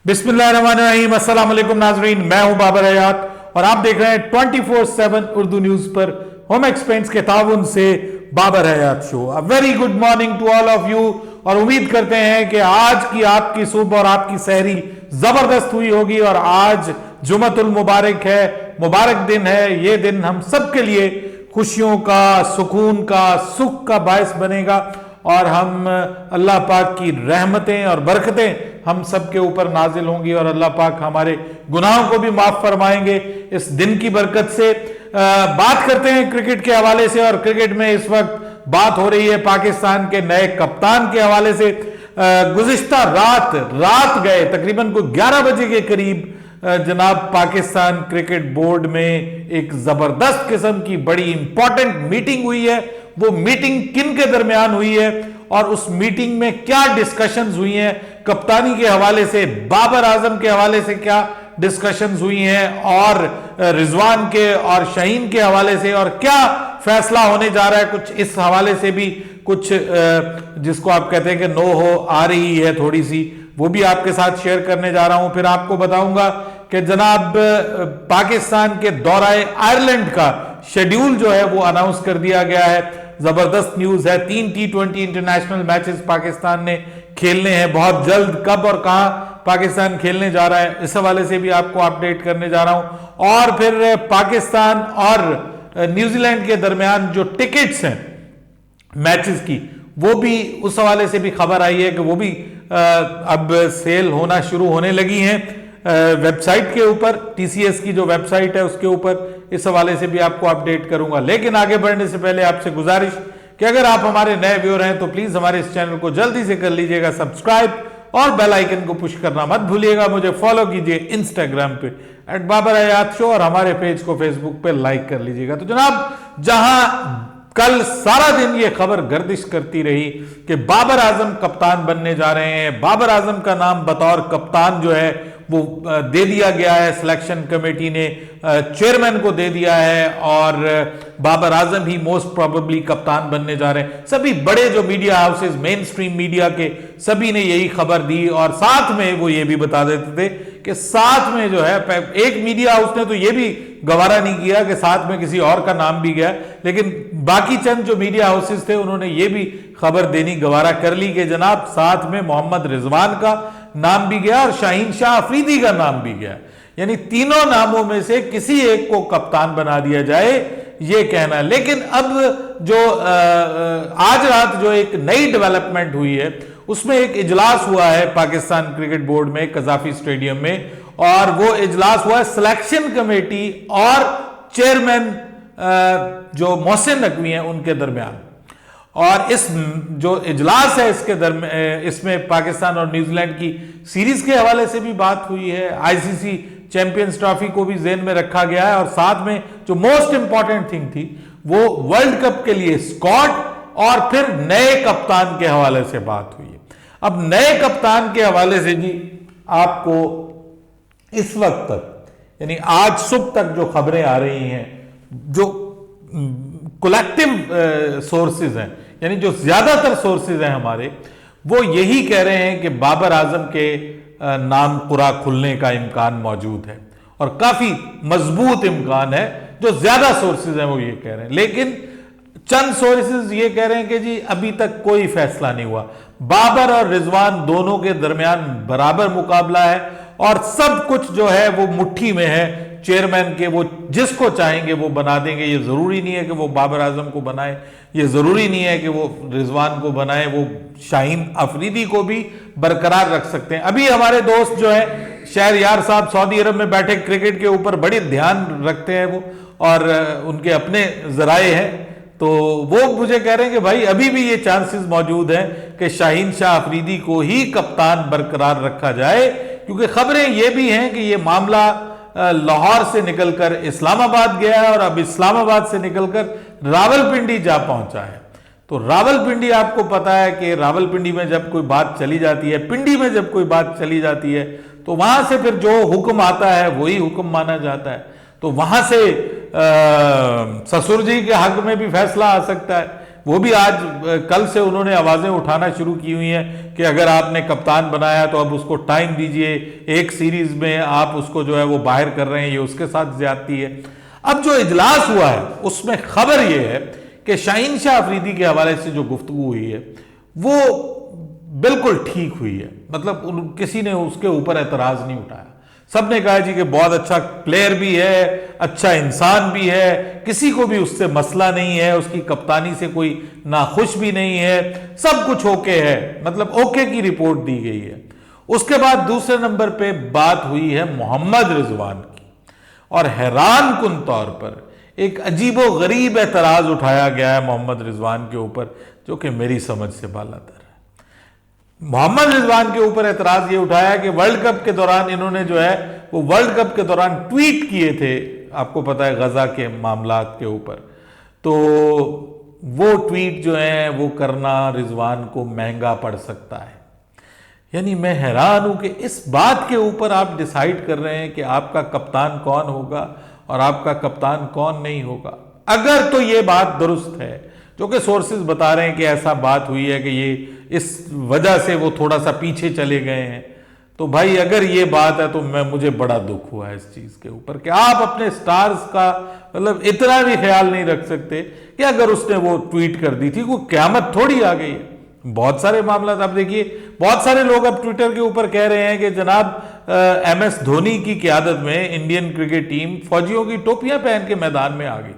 बिस्मिल्लाहिर्रहमानिर्रहीम, अस्सलाम वालेकुम नाजरीन, मैं हूं बाबर हयात और आप देख रहे हैं 24/7 उर्दू न्यूज पर होम एक्सपेंस के ताउन से Babar Hayat show. A very good morning to all of you और उम्मीद करते हैं कि आज की आपकी सुबह और आपकी सहरी जबरदस्त हुई होगी। और आज जुमतुल मुबारक है, मुबारक दिन है। ये दिन हम सबके लिए खुशियों का, सुकून का, सुख का बायस बनेगा और हम अल्लाह पाक की रहमतें और बरकतें हम सब के ऊपर नाजिल होंगी और अल्लाह पाक हमारे गुनाहों को भी माफ फरमाएंगे इस दिन की बरकत से। बात करते हैं क्रिकेट के हवाले से और क्रिकेट में इस वक्त बात हो रही है पाकिस्तान के नए कप्तान के हवाले से। गुज़िश्ता रात गए तकरीबन को 11 बजे के करीब जनाब पाकिस्तान क्रिकेट बोर्ड में एक जबरदस्त किस्म की बड़ी इंपॉर्टेंट मीटिंग हुई है। वो मीटिंग किन के दरमियान हुई है और उस मीटिंग में क्या डिस्कशंस हुई हैं, कप्तानी के हवाले से, बाबर आजम के हवाले से क्या डिस्कशंस हुई हैं और रिजवान के और शाहीन के हवाले से और क्या फैसला होने जा रहा है, कुछ इस हवाले से भी कुछ जिसको आप कहते हैं कि नो हो आ रही है थोड़ी सी, वो भी आपके साथ शेयर करने जा रहा हूं। फिर आपको बताऊंगा कि जनाब पाकिस्तान के दौराए आयरलैंड का शेड्यूल जो है वो अनाउंस कर दिया गया है। जबरदस्त न्यूज है। 3 T20 इंटरनेशनल मैचेस पाकिस्तान ने खेलने हैं बहुत जल्द। कब और कहां पाकिस्तान खेलने जा रहा है इस हवाले से भी आपको अपडेट करने जा रहा हूं। और फिर पाकिस्तान और न्यूजीलैंड के दरमियान जो टिकट्स हैं मैचेस की, वो भी उस हवाले से भी खबर आई है कि वो भी अब सेल होना शुरू होने लगी हैं वेबसाइट के ऊपर, टीसीएस की जो वेबसाइट है उसके ऊपर। इस हवाले से भी आपको अपडेट करूंगा। लेकिन आगे बढ़ने से पहले आपसे गुजारिश कि अगर आप हमारे नए व्यूअर हैं तो प्लीज हमारे इस चैनल को जल्दी से कर लीजिएगा सब्सक्राइब और बेल आइकन को पुश करना मत भूलिएगा। मुझे फॉलो कीजिए इंस्टाग्राम पे @बाबर-हयात-शो और हमारे पेज को फेसबुक पे लाइक कर लीजिएगा। तो जनाब, जहां कल सारा दिन ये खबर गर्दिश करती रही कि बाबर आजम कप्तान बनने जा रहे हैं, बाबर आजम का नाम बतौर कप्तान जो है वो दे दिया गया है, सिलेक्शन कमेटी ने चेयरमैन को दे दिया है और बाबर आजम ही मोस्ट प्रोबेबली कप्तान बनने जा रहे हैं। सभी बड़े जो media houses, main stream media के, सभी ने यही खबर दी और साथ में वो ये भी बता देते थे कि साथ में जो है एक मीडिया हाउस ने तो ये भी गवारा नहीं किया कि साथ में किसी और का नाम भी गया, लेकिन बाकी चंद जो मीडिया हाउसेस थे उन्होंने ये भी खबर देनी गवारा कर ली कि जनाब साथ में मोहम्मद रिजवान का नाम भी गया और शाहीन शाह अफरीदी का नाम भी गया। यानी तीनों नामों में से किसी एक को कप्तान बना दिया जाए, ये कहना है। लेकिन अब जो आज रात जो एक नई डेवलपमेंट हुई है उसमें एक इजलास हुआ है पाकिस्तान क्रिकेट बोर्ड में कजाफी स्टेडियम में, और वो इजलास हुआ है सिलेक्शन कमेटी और चेयरमैन जो मोहसिन नकवी हैं उनके दरमियान। और इस जो इजलास है इसमें पाकिस्तान और न्यूजीलैंड की सीरीज के हवाले से भी बात हुई है। आईसीसी चैंपियंस ट्रॉफी को भी जेन में रखा गया है और साथ में जो मोस्ट इंपॉर्टेंट थिंग थी वो वर्ल्ड कप के लिए स्क्वाड और फिर नए कप्तान के हवाले से बात हुई है। अब नए कप्तान के हवाले से जी आपको इस वक्त तक, यानी आज सुबह तक जो खबरें आ रही हैं, जो कलेक्टिव सोर्सेज हैं, यानी जो ज्यादातर सोर्सेज हैं हमारे, वो यही कह रहे हैं कि बाबर आजम के नाम कुरा खुलने का इम्कान मौजूद है और काफी मजबूत इम्कान है। जो ज्यादा सोर्सेज हैं वो ये कह रहे हैं, लेकिन चंद सोर्सेज ये कह रहे हैं कि जी अभी तक कोई फैसला नहीं हुआ। बाबर और रिजवान दोनों के दरमियान बराबर मुकाबला है और सब कुछ जो है वो मुट्ठी में है चेयरमैन के। वो जिसको चाहेंगे वो बना देंगे। ये जरूरी नहीं है कि वो बाबर आजम को बनाए, ये जरूरी नहीं है कि वो रिजवान को बनाए, वो शाहीन अफरीदी को भी बरकरार रख सकते हैं। अभी हमारे दोस्त जो है शहरयार साहब सऊदी अरब में बैठे क्रिकेट के ऊपर बड़ी ध्यान रखते हैं वो, और उनके अपने जराए हैं, तो वो मुझे कह रहे हैं कि भाई अभी भी ये चांसेस मौजूद हैं कि शाहीन शाह अफरीदी को ही कप्तान बरकरार रखा जाए, क्योंकि खबरें ये भी हैं कि ये मामला लाहौर से निकलकर इस्लामाबाद गया है और अब इस्लामाबाद से निकलकर रावलपिंडी जा पहुंचा है। तो रावलपिंडी, आपको पता है कि रावलपिंडी में जब कोई बात चली जाती है, पिंडी में जब कोई बात चली जाती है, तो वहां से फिर जो हुक्म आता है वही हुक्म माना जाता है। तो वहां से ससुर जी के हक में भी फैसला आ सकता है, वो भी आज कल से उन्होंने आवाजें उठाना शुरू की हुई हैं कि अगर आपने कप्तान बनाया तो अब उसको टाइम दीजिए, एक सीरीज में आप उसको जो है वो बाहर कर रहे हैं, ये उसके साथ ज्यादती है। अब जो इजलास हुआ है उसमें खबर ये है कि शाहीन शाह अफरीदी के हवाले से जो गुफ्तगू हुई है वो बिल्कुल ठीक हुई है। मतलब किसी ने उसके ऊपर एतराज नहीं उठाया। सबने कहा जी कि बहुत अच्छा प्लेयर भी है, अच्छा इंसान भी है, किसी को भी उससे मसला नहीं है, उसकी कप्तानी से कोई नाखुश भी नहीं है, सब कुछ ओके है, मतलब ओके की रिपोर्ट दी गई है। उसके बाद दूसरे नंबर पे बात हुई है मोहम्मद रिजवान की, और हैरान कुन तौर पर एक अजीबो गरीब एतराज उठाया गया है मोहम्मद रिजवान के ऊपर, जो कि मेरी समझ से बालातर है। मोहम्मद रिजवान के ऊपर एतराज ये उठाया कि वर्ल्ड कप के दौरान इन्होंने जो है वो वर्ल्ड कप के दौरान ट्वीट किए थे, आपको पता है गजा के मामलात के ऊपर, तो वो ट्वीट जो है वो करना रिजवान को महंगा पड़ सकता है। यानी मैं हैरान हूं कि इस बात के ऊपर आप डिसाइड कर रहे हैं कि आपका कप्तान कौन होगा और आपका कप्तान कौन नहीं होगा। अगर तो ये बात दुरुस्त है, जो कि सोर्सेज बता रहे हैं कि ऐसा बात हुई है कि ये इस वजह से वो थोड़ा सा पीछे चले गए हैं, तो भाई अगर ये बात है तो मुझे बड़ा दुख हुआ है इस चीज के ऊपर कि आप अपने स्टार्स का मतलब इतना भी ख्याल नहीं रख सकते कि अगर उसने वो ट्वीट कर दी थी, कोई क्यामत थोड़ी आ गई है। बहुत सारे मामला आप देखिए, बहुत सारे लोग अब ट्विटर के ऊपर कह रहे हैं कि जनाब MS धोनी की क़यादत में इंडियन क्रिकेट टीम फौजियों की टोपियां पहन के मैदान में आ गई,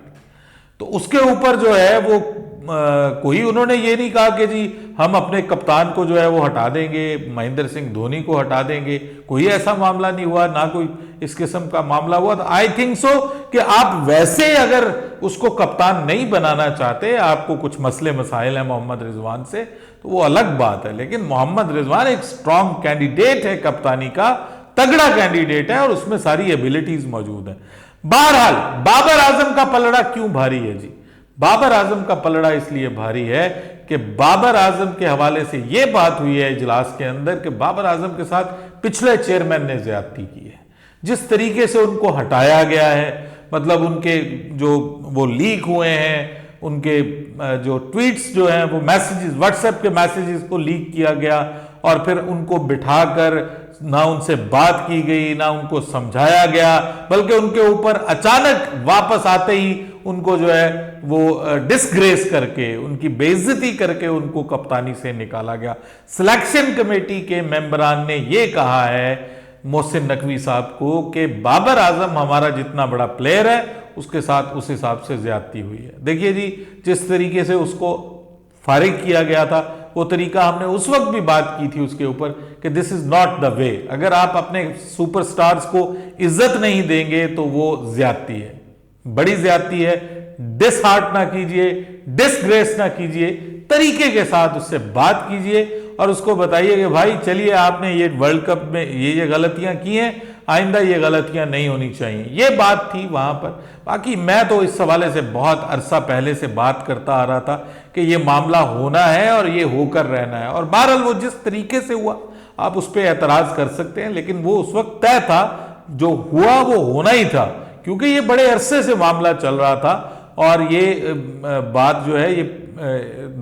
तो उसके ऊपर जो है वो कोई उन्होंने ये नहीं कहा कि जी हम अपने कप्तान को जो है वो हटा देंगे, महेंद्र सिंह धोनी को हटा देंगे, कोई ऐसा मामला नहीं हुआ, ना कोई इस किस्म का मामला हुआ। तो आई थिंक सो कि आप वैसे अगर उसको कप्तान नहीं बनाना चाहते, आपको कुछ मसले मसाइल हैं मोहम्मद रिजवान से, तो वो अलग बात है, लेकिन मोहम्मद रिजवान एक स्ट्रॉन्ग कैंडिडेट है कप्तानी का, तगड़ा कैंडिडेट है और उसमें सारी एबिलिटीज मौजूद है। बहरहाल बाबर आजम का पलड़ा क्यों भारी है जी? बाबर आजम का पलड़ा इसलिए भारी है कि बाबर आजम के हवाले से यह बात हुई है इजलास के अंदर कि बाबर आजम के साथ पिछले चेयरमैन ने ज्यादती की है। जिस तरीके से उनको हटाया गया है, मतलब उनके जो वो लीक हुए हैं, उनके जो ट्वीट्स जो हैं वो मैसेजेस, व्हाट्सएप के मैसेजेस को लीक किया गया और फिर उनको बिठाकर ना उनसे बात की गई, ना उनको समझाया गया, बल्कि उनके ऊपर अचानक वापस आते ही उनको जो है वो डिसग्रेस करके, उनकी बेइज्जती करके उनको कप्तानी से निकाला गया। सिलेक्शन कमेटी के मेंबरान ने यह कहा है मोहसिन नकवी साहब को कि बाबर आजम हमारा जितना बड़ा प्लेयर है उसके साथ उस हिसाब से ज्यादती हुई है। देखिए जी, जिस तरीके से उसको फारिग किया गया था वो तरीका हमने उस वक्त भी बात की थी उसके ऊपर कि this is not the way. अगर आप अपने सुपरस्टार्स को इज्जत नहीं देंगे तो वो ज्यादती है, बड़ी ज्यादती है। डिसहार्ट ना कीजिए, डिसग्रेस ना कीजिए, तरीके के साथ उससे बात कीजिए और उसको बताइए कि भाई चलिए आपने ये वर्ल्ड कप में ये गलतियां की हैं, आइंदा ये गलतियां नहीं होनी चाहिए। ये बात थी वहां पर। बाकी मैं तो इस हवाले से बहुत अरसा पहले से बात करता आ रहा था कि ये मामला होना है और ये होकर रहना है, और बहरहाल वो जिस तरीके से हुआ आप उस पर एतराज कर सकते हैं, लेकिन वो उस वक्त तय था, जो हुआ वो होना ही था, क्योंकि ये बड़े अरसे से मामला चल रहा था और ये बात जो है ये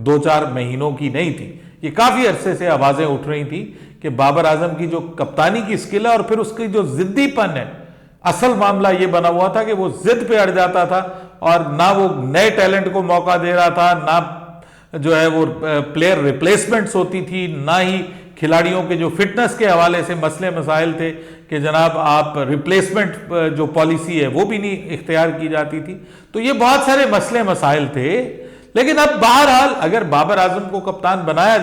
2-4 महीनों की नहीं थी। ये काफी अरसे से आवाजें उठ रही थी कि बाबर आजम की जो कप्तानी की स्किल है और फिर उसकी जो जिद्दीपन है, असल मामला ये बना हुआ था कि वो जिद पे अड़ जाता था और ना वो नए टैलेंट को मौका दे रहा था, ना जो है वो प्लेयर रिप्लेसमेंट्स होती थी, ना ही खिलाड़ियों के जो फिटनेस के हवाले से मसले मसाइल थे कि जनाब आप रिप्लेसमेंट जो पॉलिसी है वो भी नहीं इख्तियार की जाती थी। तो ये बहुत सारे मसले मसाइल थे। लेकिन अब बहरहाल अगर बाबर आजम को कप्तान बनाया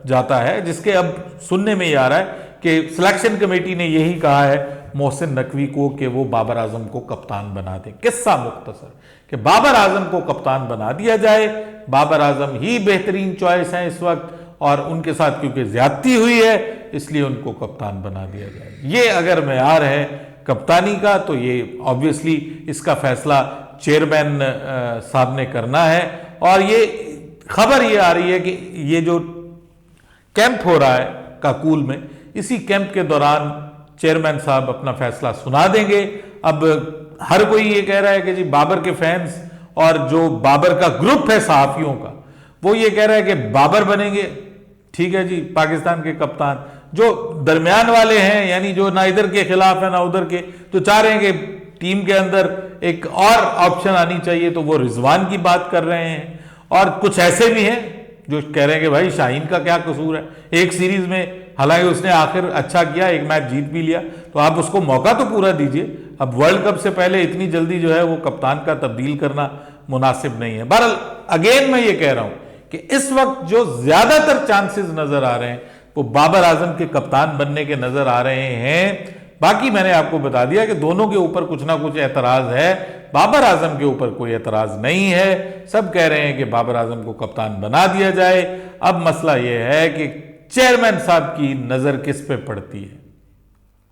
जाता है, जिसके अब सुनने में ही आ रहा है कि सिलेक्शन कमेटी ने यही कहा है मोहसिन नकवी को कि वो बाबर आजम को कप्तान बना दें। किस्सा मुख्तसर कि बाबर आजम को कप्तान बना दिया जाए, बाबर आजम ही बेहतरीन चॉइस है इस वक्त, और उनके साथ क्योंकि ज्यादती हुई है इसलिए उनको कप्तान बना दिया जाए। ये अगर मेयार है कप्तानी का तो ये ऑब्वियसली इसका फैसला चेयरमैन साहब ने करना है। और ये खबर ये आ रही है कि ये जो कैंप हो रहा है काकूल में, इसी कैंप के दौरान चेयरमैन साहब अपना फैसला सुना देंगे। अब हर कोई ये कह रहा है कि जी बाबर के फैंस और जो बाबर का ग्रुप है सहाफियों का, वो ये कह रहा है कि बाबर बनेंगे, ठीक है जी, पाकिस्तान के कप्तान। जो दरमियान वाले हैं, यानी जो ना इधर के खिलाफ है ना उधर के, तो चाह रहे हैं कि टीम के अंदर एक और ऑप्शन आनी चाहिए, तो वो रिजवान की बात कर रहे हैं। और कुछ ऐसे भी हैं जो कह रहे हैं कि भाई शाहीन का क्या कसूर है, एक सीरीज में हालांकि उसने आखिर अच्छा किया, एक मैच जीत भी लिया, तो आप उसको मौका तो पूरा दीजिए। अब वर्ल्ड कप से पहले इतनी जल्दी जो है वो कप्तान का तब्दील करना मुनासिब नहीं है। बहरहाल अगेन मैं ये कह रहा हूं कि इस वक्त जो ज्यादातर चांसेस नजर आ रहे हैं वो बाबर आजम के कप्तान बनने के नजर आ रहे हैं। बाकी मैंने आपको बता दिया कि दोनों के ऊपर कुछ ना कुछ एतराज है, बाबर आजम के ऊपर कोई एतराज नहीं है। सब कह रहे हैं कि बाबर आजम को कप्तान बना दिया जाए। अब मसला यह है कि चेयरमैन साहब की नजर किस पे पड़ती है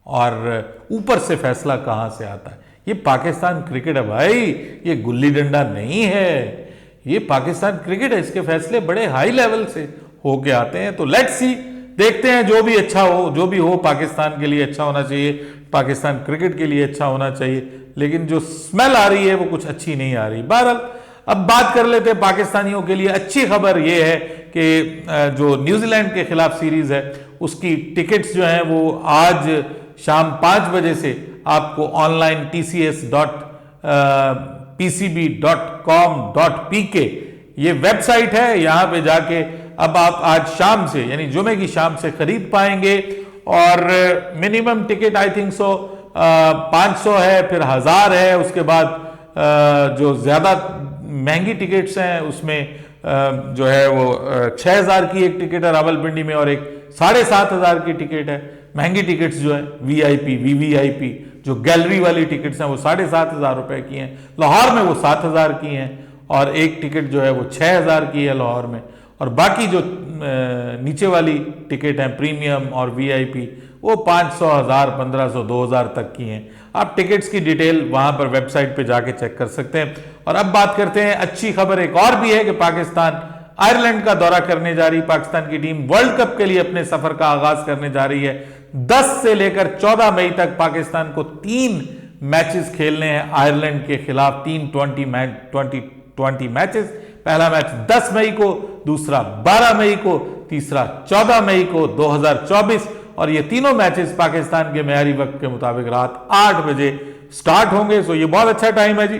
और ऊपर से फैसला कहां से आता है। ये पाकिस्तान क्रिकेट है भाई, ये गुल्ली डंडा नहीं है, ये पाकिस्तान क्रिकेट है। इसके फैसले बड़े हाई लेवल से होके आते हैं। तो लेट्स सी, देखते हैं, जो भी अच्छा हो, जो भी हो पाकिस्तान के लिए अच्छा होना चाहिए, पाकिस्तान क्रिकेट के लिए अच्छा होना चाहिए। लेकिन जो स्मेल आ रही है वो कुछ अच्छी नहीं आ रही। बहरहाल अब बात कर लेते हैं पाकिस्तानियों के लिए अच्छी खबर यह है कि जो न्यूजीलैंड के खिलाफ सीरीज है उसकी टिकट्स जो हैं वो आज शाम 5 बजे से आपको ऑनलाइन tcs.pcb.com.pk ये वेबसाइट है, यहां पे जाके अब आप आज शाम से यानी जुमे की शाम से खरीद पाएंगे। और मिनिमम टिकट आई थिंक 500 है, फिर 1000 है, उसके बाद जो ज्यादा महंगी टिकट्स हैं उसमें जो है वो 6000 की एक टिकट है रावलपिंडी में और एक 7500 की टिकट है। महंगी टिकट्स जो है वीआईपी, वीवीआईपी जो गैलरी वाली टिकट्स हैं वो 7500 रुपए की हैं। लाहौर में वो 7000 की हैं और एक टिकट जो है वो 6000 की है लाहौर में। और बाकी जो नीचे वाली टिकट हैं प्रीमियम और वीआईपी वो 500, 1000, 1500, 2000 तक की हैं। आप टिकट्स की डिटेल वहां पर वेबसाइट पे जाके चेक कर सकते हैं। और अब बात करते हैं अच्छी खबर एक और भी है कि पाकिस्तान आयरलैंड का दौरा करने जा रही। पाकिस्तान की टीम वर्ल्ड कप के लिए अपने सफर का आगाज करने जा रही है। 10 से लेकर 14 मई तक पाकिस्तान को 3 मैचेस खेलने हैं आयरलैंड के खिलाफ, 3 20 मैचेस। पहला मैच 10 मई को, दूसरा 12 मई को, तीसरा 14 मई को 2024। और ये तीनों मैचेस पाकिस्तान के मेयारी वक्त के मुताबिक रात 8 बजे स्टार्ट होंगे। सो ये बहुत अच्छा टाइम है जी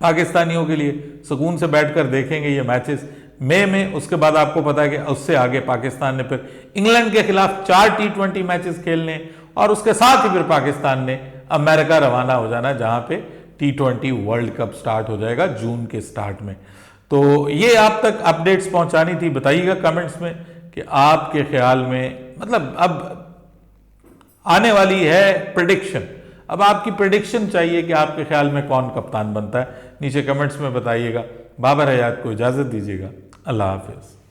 पाकिस्तानियों के लिए, सुकून से बैठकर देखेंगे ये मैचेस मई में। उसके बाद आपको पता है कि उससे आगे पाकिस्तान ने फिर इंग्लैंड के खिलाफ 4 T20 मैचेस खेलने और उसके साथ ही फिर पाकिस्तान ने अमेरिका रवाना हो जाना जहां पे T20 वर्ल्ड कप स्टार्ट हो जाएगा जून के स्टार्ट में। तो ये आप तक अपडेट्स पहुंचानी थी। बताइएगा कमेंट्स में कि आपके ख्याल में, मतलब अब आने वाली है प्रेडिक्शन, अब आपकी प्रेडिक्शन चाहिए कि आपके ख्याल में कौन कप्तान बनता है, नीचे कमेंट्स में बताइएगा। बाबर हयात को इजाजत दीजिएगा। अल्लाह हाफिज।